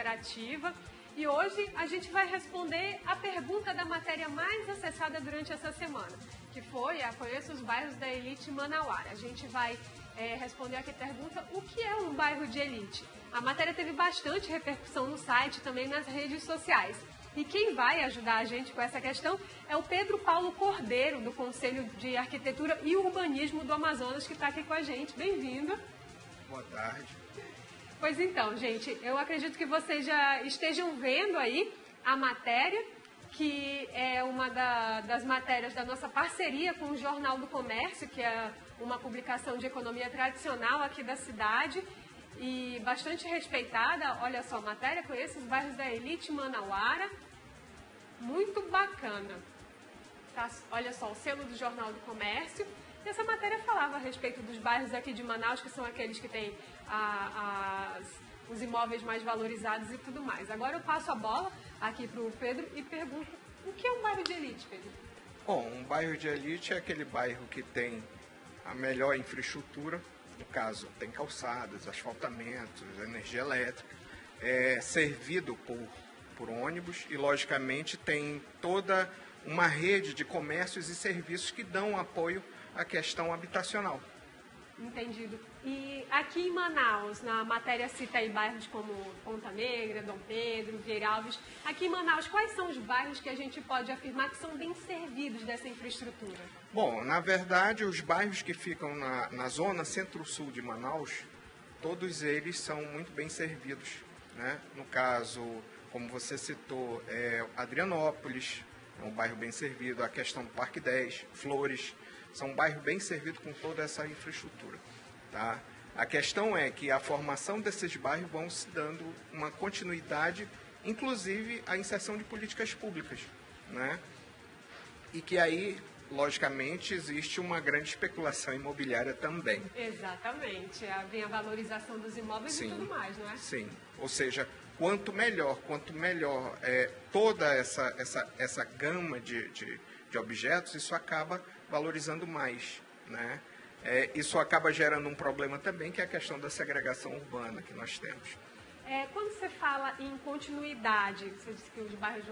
interativa. E hoje a gente vai responder a pergunta da matéria mais acessada durante essa semana, que foi a Conheça os Bairros da Elite Manauara. A gente vai responder aqui a pergunta: o que é um bairro de elite? A matéria teve bastante repercussão no site e também nas redes sociais. E quem vai ajudar a gente com essa questão é o Pedro Paulo Cordeiro, do Conselho de Arquitetura e Urbanismo do Amazonas, que está aqui com a gente. Bem-vindo. Boa tarde. Pois então, gente, eu acredito que vocês já estejam vendo aí a matéria, que é uma das matérias da nossa parceria com o Jornal do Comércio, que é uma publicação de economia tradicional aqui da cidade e bastante respeitada. Olha só, matéria: Conheça os Bairros da Elite Manauara. Muito bacana. Tá, olha só, o selo do Jornal do Comércio. E essa matéria falava a respeito dos bairros aqui de Manaus, que são aqueles que têm os imóveis mais valorizados e tudo mais. Agora eu passo a bola aqui para o Pedro e pergunto: o que é um bairro de elite, Pedro? Bom, um bairro de elite é aquele bairro que tem a melhor infraestrutura. No caso, tem calçadas, asfaltamentos, energia elétrica, é servido por ônibus e, logicamente, tem toda uma rede de comércios e serviços que dão apoio à questão habitacional. Entendido. E aqui em Manaus, na matéria cita aí bairros como Ponta Negra, Dom Pedro, Vieira Alves. Aqui em Manaus, quais são os bairros que a gente pode afirmar que são bem servidos dessa infraestrutura? Bom, na verdade, os bairros que ficam na zona centro-sul de Manaus, todos eles são muito bem servidos, né? No caso, como você citou, Adrianópolis é um bairro bem servido, a questão do Parque 10, Flores, são um bairro bem servido com toda essa infraestrutura. Tá? A questão é que a formação desses bairros vão se dando uma continuidade, inclusive a inserção de políticas públicas, né? E que aí, logicamente, existe uma grande especulação imobiliária também. Exatamente. Vem a valorização dos imóveis. Sim, e tudo mais, não é? Sim. Ou seja, quanto melhor toda essa gama de objetos, isso acaba valorizando mais, né? Isso acaba gerando um problema também, que é a questão da segregação urbana que nós temos. Quando você fala em continuidade, você disse que os bairros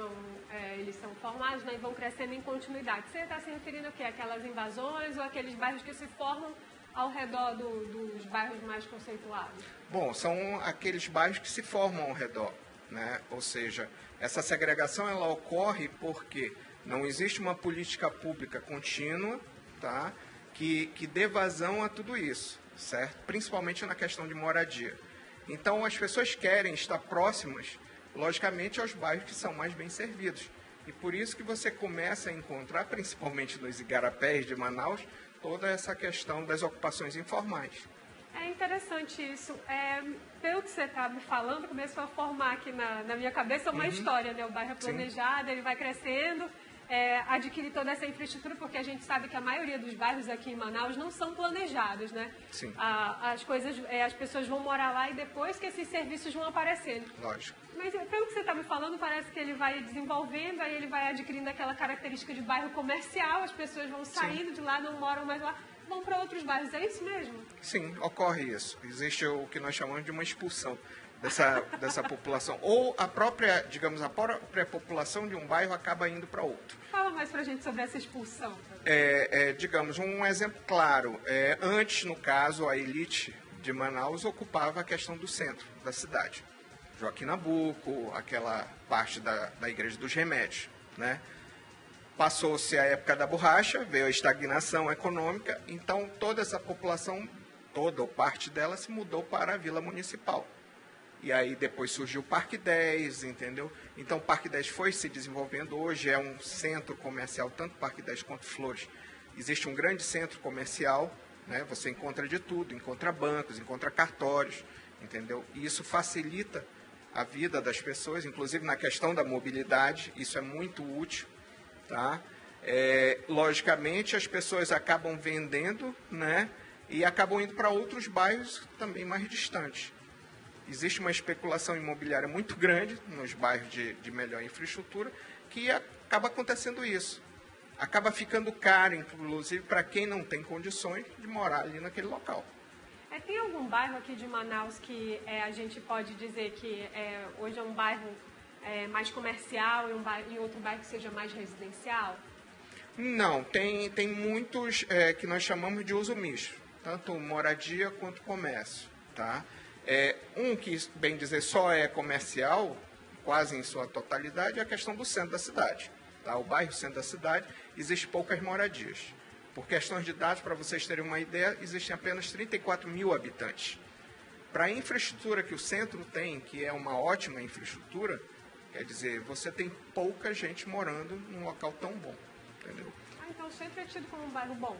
eles são formados, né, e vão crescendo em continuidade. Você está se referindo a quê? Aquelas invasões ou aqueles bairros que se formam ao redor dos bairros mais conceituados? Bom, são aqueles bairros que se formam ao redor, né? Ou seja, essa segregação ela ocorre porque não existe uma política pública contínua, tá? Que dê vazão a tudo isso, certo? Principalmente na questão de moradia. Então, as pessoas querem estar próximas, logicamente, aos bairros que são mais bem servidos. E por isso que você começa a encontrar, principalmente nos igarapés de Manaus, toda essa questão das ocupações informais. É interessante isso. Pelo que você está me falando, começou a formar aqui na minha cabeça uma história, né? O bairro é planejado, ele vai crescendo, adquire toda essa infraestrutura, porque a gente sabe que a maioria dos bairros aqui em Manaus não são planejados, né? Sim. As pessoas vão morar lá e depois que esses serviços vão aparecendo. Lógico. Mas pelo que você está me falando, parece que ele vai desenvolvendo, aí ele vai adquirindo aquela característica de bairro comercial, as pessoas vão saindo de lá, não moram mais lá, vão para outros bairros. É isso mesmo? Sim, ocorre isso. Existe o que nós chamamos de uma expulsão dessa população. Ou a própria população de um bairro acaba indo para outro. Fala mais para a gente sobre essa expulsão. Digamos, um exemplo claro. Antes, no caso, a elite de Manaus ocupava a questão do centro da cidade. Joaquim Nabuco, aquela parte da Igreja dos Remédios, né? Passou-se a época da borracha, veio a estagnação econômica, então toda essa população, toda ou parte dela, se mudou para a Vila Municipal. E aí depois surgiu o Parque 10, entendeu? Então o Parque 10 foi se desenvolvendo, hoje é um centro comercial, tanto Parque 10 quanto Flores. Existe um grande centro comercial, né? Você encontra de tudo, encontra bancos, encontra cartórios, entendeu? E isso facilita a vida das pessoas, inclusive na questão da mobilidade, isso é muito útil, tá? Logicamente, as pessoas acabam vendendo, né? E acabam indo para outros bairros também mais distantes. Existe uma especulação imobiliária muito grande nos bairros de melhor infraestrutura, que acaba acontecendo isso. Acaba ficando caro, inclusive, para quem não tem condições de morar ali naquele local. Tem algum bairro aqui de Manaus que a gente pode dizer que hoje é um bairro mais comercial e outro bairro que seja mais residencial? Não, tem muitos que nós chamamos de uso misto, tanto moradia quanto comércio, tá? Um que, bem dizer, só é comercial, quase em sua totalidade, é a questão do centro da cidade. Tá? O bairro centro da cidade, existe poucas moradias. Por questões de dados, para vocês terem uma ideia, existem apenas 34 mil habitantes. Para a infraestrutura que o centro tem, que é uma ótima infraestrutura, quer dizer, você tem pouca gente morando num local tão bom. Entendeu? Então o centro é tido como um bairro bom?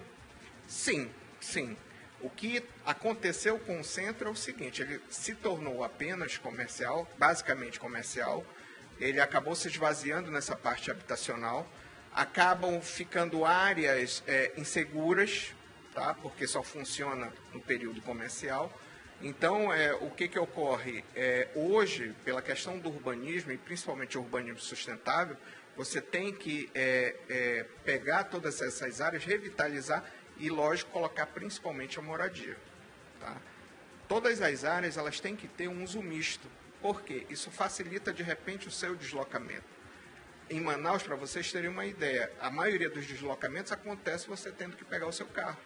Sim, sim. O que aconteceu com o centro é o seguinte, ele se tornou apenas comercial, basicamente comercial, ele acabou se esvaziando nessa parte habitacional, acabam ficando áreas inseguras, tá? Porque só funciona no período comercial. Então, o que ocorre? Hoje, pela questão do urbanismo, e principalmente o urbanismo sustentável, você tem que pegar todas essas áreas, revitalizar e, lógico, colocar principalmente a moradia. Tá? Todas as áreas elas têm que ter um uso misto. Por quê? Isso facilita, de repente, o seu deslocamento. Em Manaus, para vocês terem uma ideia, a maioria dos deslocamentos acontece você tendo que pegar o seu carro.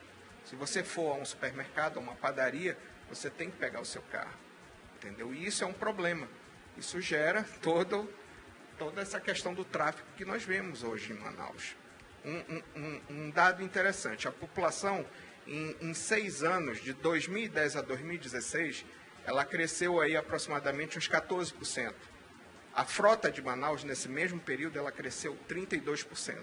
Se você for a um supermercado, a uma padaria, você tem que pegar o seu carro. Entendeu? E isso é um problema. Isso gera toda essa questão do tráfego que nós vemos hoje em Manaus. Um dado interessante, a população em 6 anos, de 2010 a 2016, ela cresceu aí aproximadamente uns 14%. A frota de Manaus, nesse mesmo período, ela cresceu 32%.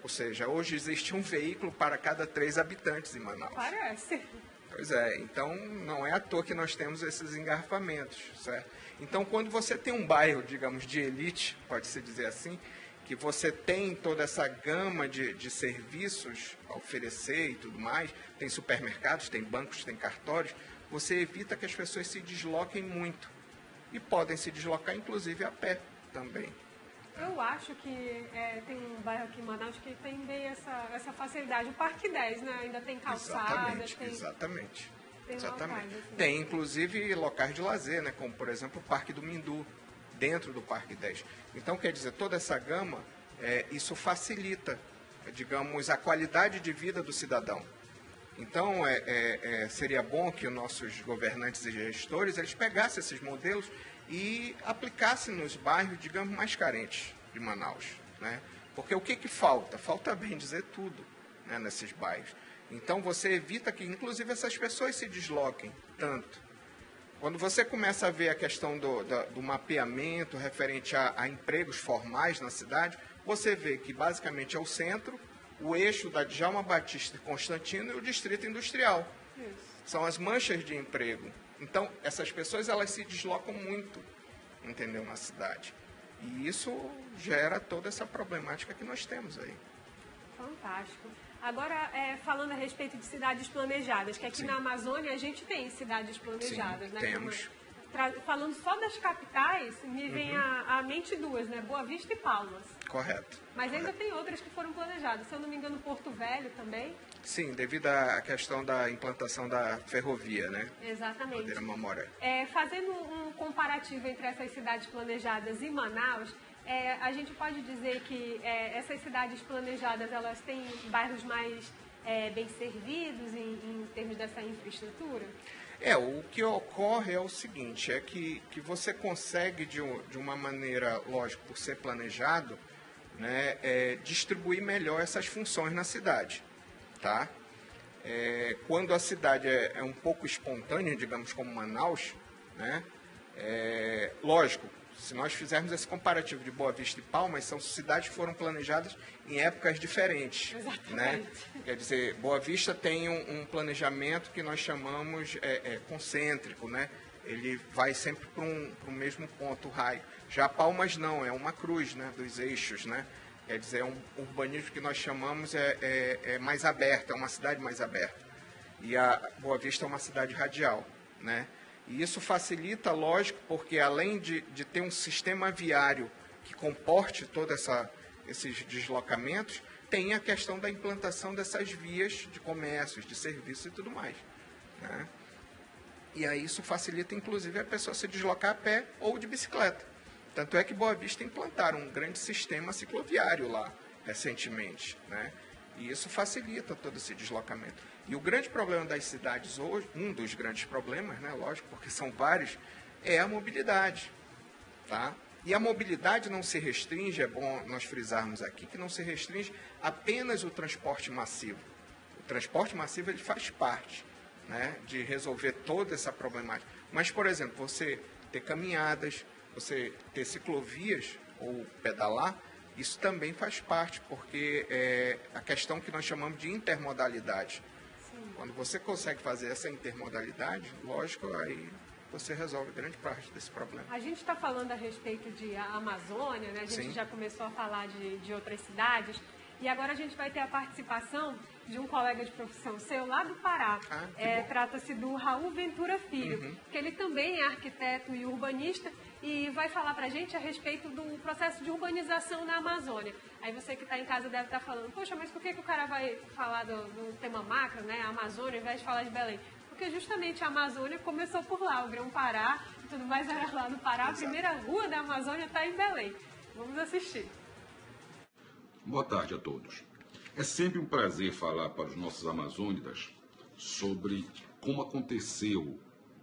Ou seja, hoje existe um veículo para cada 3 habitantes em Manaus. Parece. Pois é, então não é à toa que nós temos esses engarrafamentos, certo? Então, quando você tem um bairro, digamos, de elite, pode-se dizer assim, que você tem toda essa gama de serviços a oferecer e tudo mais, tem supermercados, tem bancos, tem cartórios, você evita que as pessoas se desloquem muito. E podem se deslocar, inclusive, a pé também. Eu acho que tem um bairro aqui em Manaus que tem bem essa facilidade. O Parque 10, né? Ainda tem calçada. Exatamente. Tem locais, assim. Tem, inclusive, locais de lazer, né? Como, por exemplo, o Parque do Mindu, dentro do Parque 10. Então, quer dizer, toda essa gama, isso facilita, digamos, a qualidade de vida do cidadão. Então, seria bom que os nossos governantes e gestores, eles pegassem esses modelos e aplicassem nos bairros, digamos, mais carentes de Manaus, né? Porque o que falta? Falta, bem dizer, tudo, né, nesses bairros. Então, você evita que, inclusive, essas pessoas se desloquem tanto. Quando você começa a ver a questão do mapeamento referente a empregos formais na cidade, você vê que, basicamente, é o centro, o eixo da Djalma Batista e Constantino e o distrito industrial. Isso. São as manchas de emprego. Então, essas pessoas, elas se deslocam muito, entendeu, na cidade. E isso gera toda essa problemática que nós temos aí. Fantástico. Agora, falando a respeito de cidades planejadas, que aqui Sim. na Amazônia a gente tem cidades planejadas, Sim, né? temos. Falando só das capitais, me vem à mente 2, né? Boa Vista e Palmas. Correto. Mas ainda tem outras que foram planejadas. Se eu não me engano, Porto Velho também. Sim, devido à questão da implantação da ferrovia, né? Exatamente. Madeira Mamoré. Fazendo um comparativo entre essas cidades planejadas e Manaus, a gente pode dizer que essas cidades planejadas, elas têm bairros mais bem servidos em termos dessa infraestrutura? O que ocorre é o seguinte, é que você consegue, de uma maneira, lógico, por ser planejado, né, distribuir melhor essas funções na cidade, tá? Quando a cidade é um pouco espontânea, digamos, como Manaus, né, lógico, se nós fizermos esse comparativo de Boa Vista e Palmas, são cidades que foram planejadas em épocas diferentes. Exatamente. Né? Quer dizer, Boa Vista tem um planejamento que nós chamamos concêntrico, né? Ele vai sempre para um mesmo ponto, o raio. Já Palmas não, é uma cruz, né, dos eixos, né? Quer dizer, é um urbanismo que nós chamamos mais aberto, é uma cidade mais aberta. E a Boa Vista é uma cidade radial, né? E isso facilita, lógico, porque além de ter um sistema viário que comporte todos esses deslocamentos, tem a questão da implantação dessas vias de comércios, de serviços e tudo mais. né? E aí isso facilita, inclusive, a pessoa se deslocar a pé ou de bicicleta. Tanto é que Boa Vista implantaram um grande sistema cicloviário lá, recentemente, né? E isso facilita todo esse deslocamento. E o grande problema das cidades hoje, um dos grandes problemas, né, lógico, porque são vários, é a mobilidade, tá? E a mobilidade não se restringe, é bom nós frisarmos aqui, que não se restringe apenas o transporte massivo. O transporte massivo ele faz parte, né, de resolver toda essa problemática. Mas, por exemplo, você ter caminhadas, você ter ciclovias ou pedalar, isso também faz parte, porque é a questão que nós chamamos de intermodalidade. Sim. Quando você consegue fazer essa intermodalidade, lógico, aí você resolve grande parte desse problema. A gente está falando a respeito de Amazônia, né? A gente Sim. já começou a falar de outras cidades, e agora a gente vai ter a participação de um colega de profissão seu lá do Pará. Trata-se do Raul Ventura Filho, que ele também é arquiteto e urbanista, e vai falar para a gente a respeito do processo de urbanização na Amazônia. Aí você que está em casa deve estar falando, poxa, mas por que o cara vai falar do tema macro, né, a Amazônia, ao invés de falar de Belém? Porque justamente a Amazônia começou por lá, o Grão-Pará e tudo mais era lá no Pará. Exato. A primeira rua da Amazônia está em Belém. Vamos assistir. Boa tarde a todos. É sempre um prazer falar para os nossos amazônidas sobre como aconteceu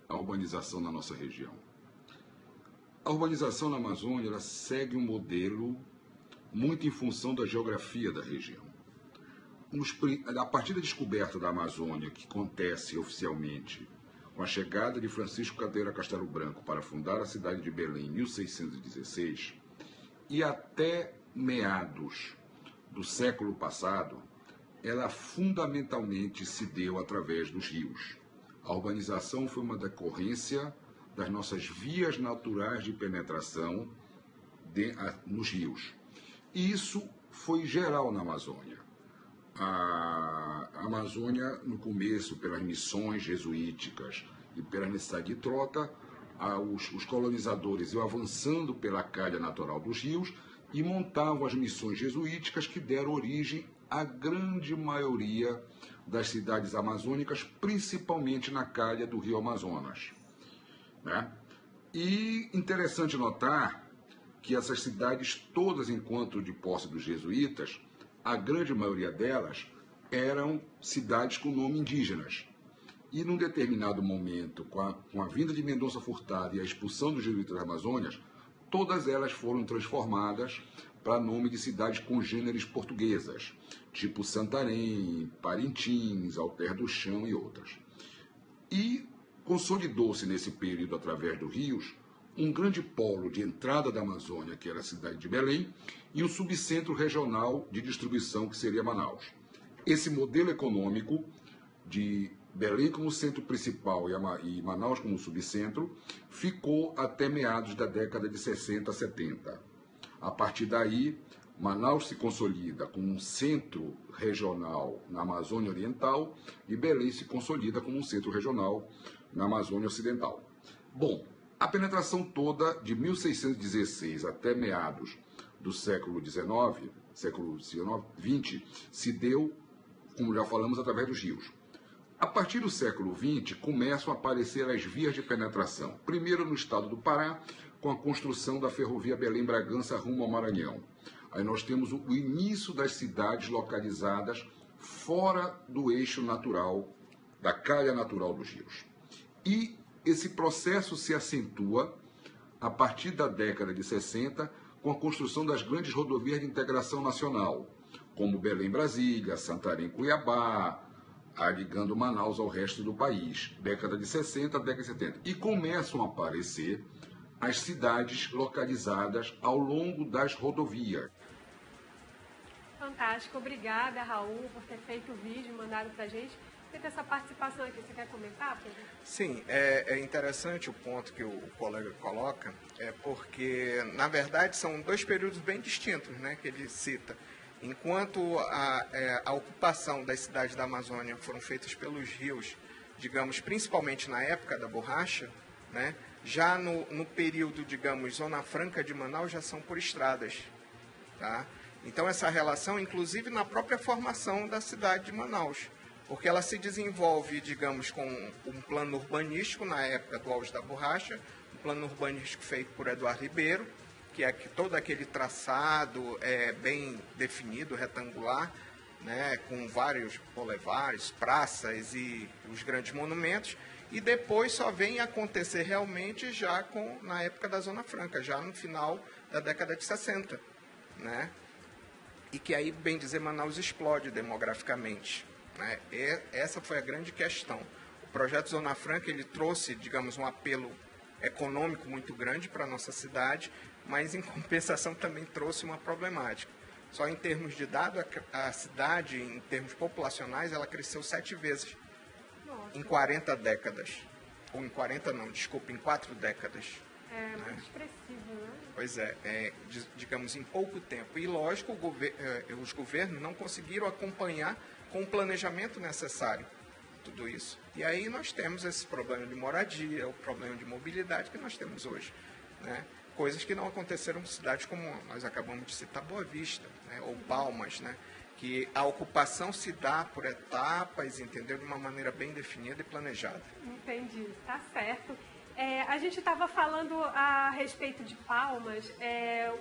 a urbanização na nossa região. A urbanização na Amazônia ela segue um modelo muito em função da geografia da região. A partir da descoberta da Amazônia, que acontece oficialmente com a chegada de Francisco Cadeira Castelo Branco para fundar a cidade de Belém em 1616, e até meados do século passado, ela fundamentalmente se deu através dos rios. A urbanização foi uma decorrência das nossas vias naturais de penetração nos rios. E isso foi geral na Amazônia. A Amazônia, no começo, pelas missões jesuíticas e pela necessidade de trota, os colonizadores iam avançando pela calha natural dos rios e montavam as missões jesuíticas que deram origem à grande maioria das cidades amazônicas, principalmente na calha do rio Amazonas, né? E interessante notar que essas cidades todas, enquanto de posse dos jesuítas, a grande maioria delas eram cidades com nome indígenas. E num determinado momento, com a vinda de Mendonça Furtado e a expulsão dos jesuítas da Amazônia, todas elas foram transformadas para nome de cidades congêneres portuguesas, tipo Santarém, Parintins, Alter do Chão e outras. E consolidou-se nesse período, através dos rios, um grande polo de entrada da Amazônia, que era a cidade de Belém, e um subcentro regional de distribuição, que seria Manaus. Esse modelo econômico de Belém como centro principal e Manaus como subcentro ficou até meados da década de 60, 70. A partir daí, Manaus se consolida como um centro regional na Amazônia Oriental e Belém se consolida como um centro regional na Amazônia Ocidental. Bom, a penetração toda de 1616 até meados do século XIX, XX, se deu, como já falamos, através dos rios. A partir do século XX, começam a aparecer as vias de penetração. Primeiro no estado do Pará, com a construção da ferrovia Belém-Bragança rumo ao Maranhão. Aí nós temos o início das cidades localizadas fora do eixo natural, da calha natural dos rios. E esse processo se acentua a partir da década de 60, com a construção das grandes rodovias de integração nacional, como Belém-Brasília, Santarém-Cuiabá, ligando Manaus ao resto do país, década de 60, década de 70. E começam a aparecer as cidades localizadas ao longo das rodovias. Fantástico, obrigada, Raul, por ter feito o vídeo e mandado para a gente. Tem essa participação aqui, você quer comentar, Pedro? Sim, é interessante o ponto que o colega coloca, porque, na verdade, são dois períodos bem distintos, né, que ele cita. Enquanto a ocupação das cidades da Amazônia foram feitas pelos rios, digamos, principalmente na época da borracha, né, já no período, digamos, Zona Franca de Manaus já são por estradas, tá? Então, essa relação, inclusive na própria formação da cidade de Manaus, Porque ela se desenvolve, digamos, com um plano urbanístico na época do auge da borracha, um plano urbanístico feito por Eduardo Ribeiro, que é que todo aquele traçado é bem definido, retangular, né, com vários boulevards, praças e os grandes monumentos, e depois só vem acontecer realmente já na época da Zona Franca, já no final da década de 60, né? E que aí, bem dizer, Manaus explode demograficamente, né? Essa foi a grande questão. O projeto Zona Franca, ele trouxe, digamos, um apelo econômico muito grande para a nossa cidade, mas em compensação também trouxe uma problemática. Só em termos de dado, a cidade, em termos populacionais, ela cresceu 7 vezes em 40 décadas. Ou em 40 não, desculpa, em 4 décadas. É muito expressivo, né? Pois é, digamos, em pouco tempo. E, lógico, os governos não conseguiram acompanhar com o planejamento necessário tudo isso. E aí nós temos esse problema de moradia, o problema de mobilidade que nós temos hoje, né? Coisas que não aconteceram em cidades como nós acabamos de citar, Boa Vista, né? Ou Palmas, né? Que a ocupação se dá por etapas, entendeu? De uma maneira bem definida e planejada. Entendi, tá certo. A gente estava falando a respeito de Palmas,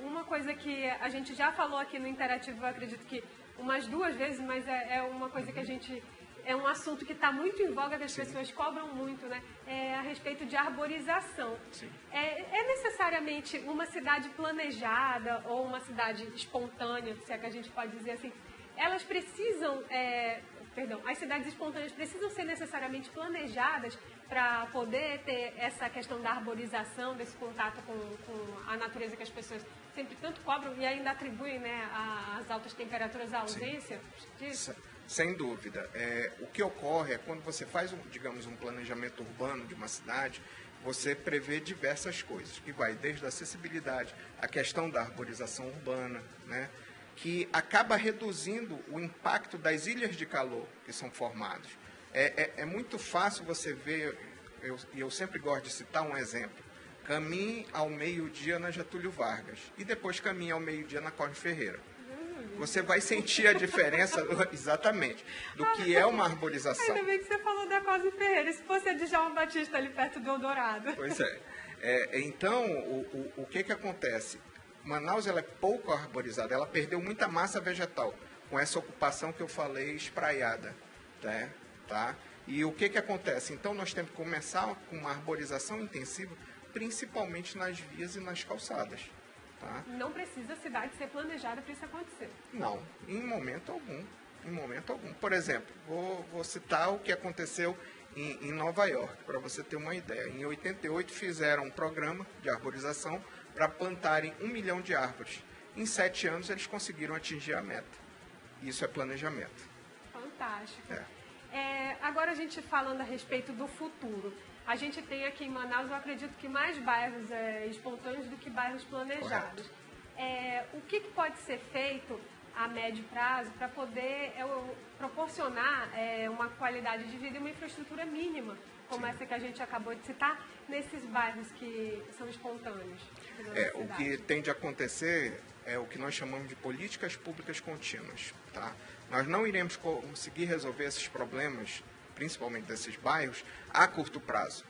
uma coisa que a gente já falou aqui no Interativo, eu acredito que umas 2 vezes, mas é uma coisa que a gente... É um assunto que está muito em voga, que as pessoas cobram muito, né? A respeito de arborização. Sim. É necessariamente uma cidade planejada ou uma cidade espontânea, se é que a gente pode dizer assim, elas precisam, as cidades espontâneas precisam ser necessariamente planejadas para poder ter essa questão da arborização, desse contato com a natureza que as pessoas sempre tanto cobram e ainda atribuem, né, às altas temperaturas a ausência disso? Sem dúvida. O que ocorre é quando você faz, digamos, um planejamento urbano de uma cidade, você prevê diversas coisas, que vai desde a acessibilidade, a questão da arborização urbana, né, que acaba reduzindo o impacto das ilhas de calor que são formadas. É muito fácil você ver, eu sempre gosto de citar um exemplo, caminhe ao meio-dia na Getúlio Vargas e depois caminhe ao meio-dia na Cosme Ferreira. Você vai sentir a diferença, exatamente, do que é uma arborização. Ainda bem que você falou da Cosme Ferreira, se fosse a de João Batista ali perto do Eldorado. Pois é. Então, o que acontece? Manaus ela é pouco arborizada, ela perdeu muita massa vegetal com essa ocupação que eu falei espraiada. Tá? E o que acontece? Então, nós temos que começar com uma arborização intensiva, principalmente nas vias e nas calçadas. Tá? Não precisa a cidade ser planejada para isso acontecer. Não, em momento algum. Em momento algum. Por exemplo, vou citar o que aconteceu em Nova York, para você ter uma ideia. Em 88 fizeram um programa de arborização para plantarem 1 milhão de árvores. Em 7 anos eles conseguiram atingir a meta. Isso é planejamento. Fantástico. Agora a gente falando a respeito do futuro. A gente tem aqui em Manaus, eu acredito que mais bairros espontâneos do que bairros planejados. O que pode ser feito a médio prazo para poder proporcionar uma qualidade de vida e uma infraestrutura mínima, como essa que a gente acabou de citar, nesses bairros que são espontâneos? O que tem de acontecer é o que nós chamamos de políticas públicas contínuas. Tá? Nós não iremos conseguir resolver esses problemas, principalmente desses bairros, a curto prazo.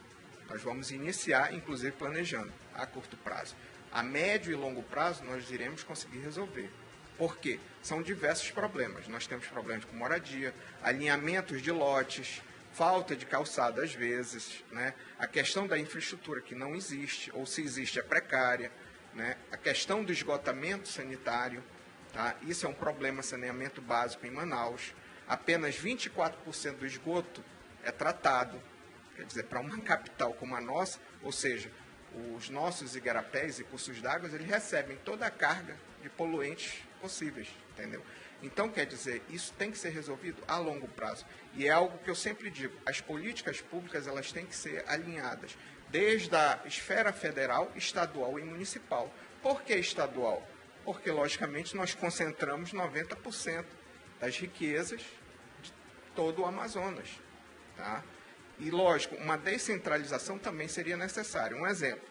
Nós vamos iniciar, inclusive, planejando a curto prazo. A médio e longo prazo, nós iremos conseguir resolver. Por quê? São diversos problemas. Nós temos problemas com moradia, alinhamentos de lotes, falta de calçada às vezes, né? A questão da infraestrutura que não existe, ou se existe é precária, né? A questão do esgotamento sanitário, tá? Isso é um problema, saneamento básico em Manaus. Apenas 24% do esgoto é tratado. Quer dizer, para uma capital como a nossa, ou seja, os nossos igarapés e cursos d'água, eles recebem toda a carga de poluentes possíveis, entendeu? Então, quer dizer, isso tem que ser resolvido a longo prazo. E é algo que eu sempre digo, as políticas públicas, elas têm que ser alinhadas, desde a esfera federal, estadual e municipal. Por que estadual? Porque, logicamente, nós concentramos 90% das riquezas de todo o Amazonas, tá? E, lógico, uma descentralização também seria necessária. Um exemplo,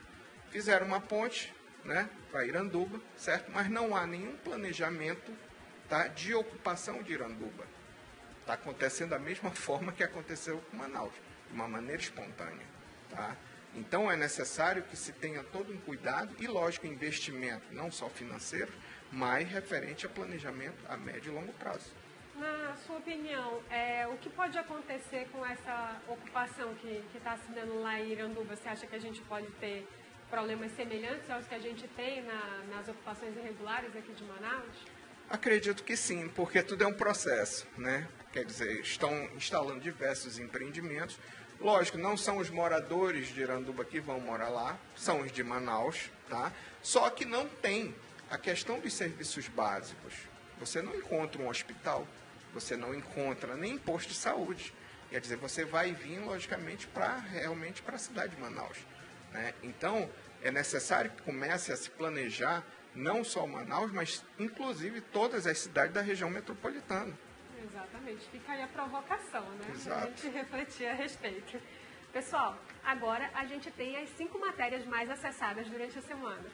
fizeram uma ponte, né, para Iranduba, certo? Mas não há nenhum planejamento, tá, de ocupação de Iranduba. Está acontecendo da mesma forma que aconteceu com Manaus, de uma maneira espontânea. Tá? Então é necessário que se tenha todo um cuidado e, lógico, investimento, não só financeiro, mas referente a planejamento a médio e longo prazo. Na sua opinião, o que pode acontecer com essa ocupação que está se dando lá em Iranduba? Você acha que a gente pode ter problemas semelhantes aos que a gente tem nas ocupações irregulares aqui de Manaus? Acredito que sim, porque tudo é um processo, né? Quer dizer, estão instalando diversos empreendimentos. Lógico, não são os moradores de Iranduba que vão morar lá, são os de Manaus, tá? Só que não tem a questão dos serviços básicos. Você não encontra um hospital, você não encontra nem posto de saúde. Quer dizer, você vai vir, logicamente, realmente para a cidade de Manaus, né? Então, é necessário que comece a se planejar não só Manaus, mas inclusive todas as cidades da região metropolitana. Exatamente. Fica aí a provocação, né? Exato. Para a gente refletir a respeito. Pessoal, agora a gente tem as 5 matérias mais acessadas durante a semana.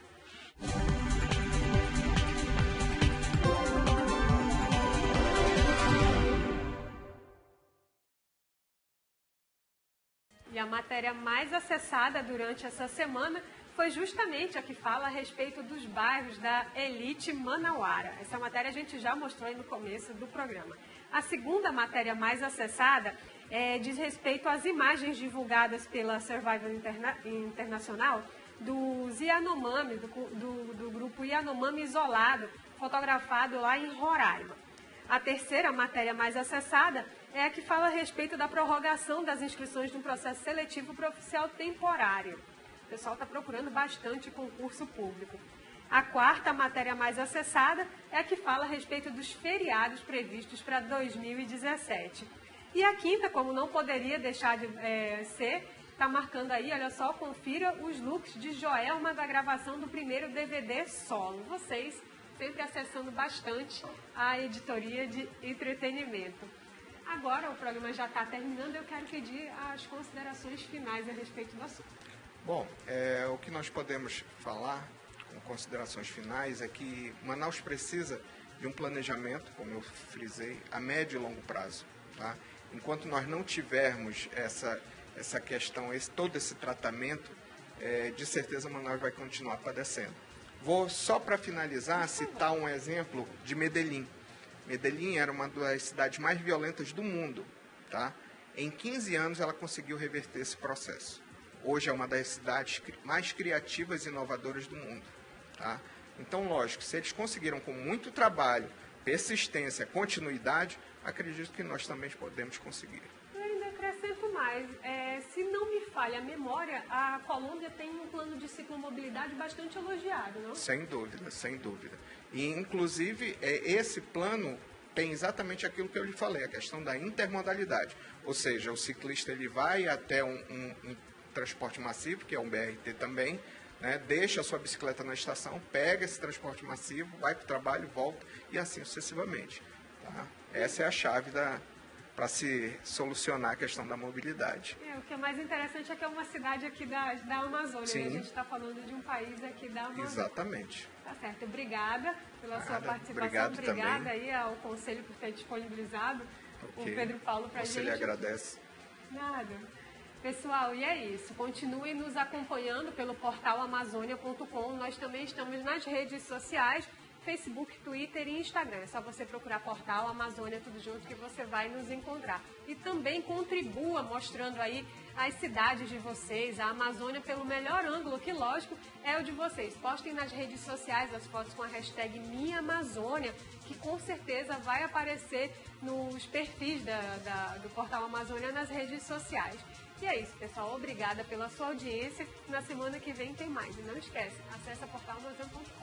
E a matéria mais acessada durante essa semana foi justamente a que fala a respeito dos bairros da elite manauara. Essa matéria a gente já mostrou aí no começo do programa. A segunda matéria mais acessada diz respeito às imagens divulgadas pela Survival Internacional dos Yanomami, do grupo Yanomami Isolado, fotografado lá em Roraima. A terceira matéria mais acessada é a que fala a respeito da prorrogação das inscrições de um processo seletivo para oficial temporário. O pessoal está procurando bastante concurso público. A quarta matéria mais acessada é a que fala a respeito dos feriados previstos para 2017. E a quinta, como não poderia deixar de ser, está marcando aí, olha só, confira os looks de Joelma da gravação do primeiro DVD solo. Vocês sempre acessando bastante a editoria de entretenimento. Agora o programa já está terminando, eu quero pedir as considerações finais a respeito do assunto. Bom, o que nós podemos falar com considerações finais é que Manaus precisa de um planejamento, como eu frisei, a médio e longo prazo. Tá? Enquanto nós não tivermos essa questão, todo esse tratamento, de certeza Manaus vai continuar padecendo. Vou, só para finalizar, citar um exemplo de Medellín. Medellín era uma das cidades mais violentas do mundo. Tá? Em 15 anos ela conseguiu reverter esse processo. Hoje é uma das cidades mais criativas e inovadoras do mundo. Tá? Então, lógico, se eles conseguiram com muito trabalho, persistência, continuidade, acredito que nós também podemos conseguir. Eu ainda acrescento mais. Se não me falha a memória, a Colômbia tem um plano de ciclomobilidade bastante elogiado, não? Sem dúvida, sem dúvida. E, inclusive, esse plano tem exatamente aquilo que eu lhe falei, a questão da intermodalidade. Ou seja, o ciclista ele vai até um transporte massivo, que é um BRT também, né, deixa a sua bicicleta na estação, pega esse transporte massivo, vai para o trabalho, volta e assim sucessivamente. Tá? Essa é a chave para se solucionar a questão da mobilidade. O que é mais interessante é que é uma cidade aqui da Amazônia. Sim. Né? A gente está falando de um país aqui da Amazônia. Exatamente. Tá certo. Obrigada pela sua participação. Obrigado Obrigada também. aí ao Conselho por ter disponibilizado o Pedro Paulo para a gente. Você lhe agradece. Nada. Pessoal, e é isso. Continuem nos acompanhando pelo portal amazônia.com. Nós também estamos nas redes sociais, Facebook, Twitter e Instagram. É só você procurar portal Amazônia tudo junto que você vai nos encontrar. E também contribua mostrando aí as cidades de vocês, a Amazônia pelo melhor ângulo, que lógico é o de vocês. Postem nas redes sociais as fotos com a hashtag Minha Amazônia, que com certeza vai aparecer nos perfis do portal Amazônia nas redes sociais. E é isso, pessoal. Obrigada pela sua audiência. Na semana que vem tem mais. E não esquece, acesse portalamazônia.com.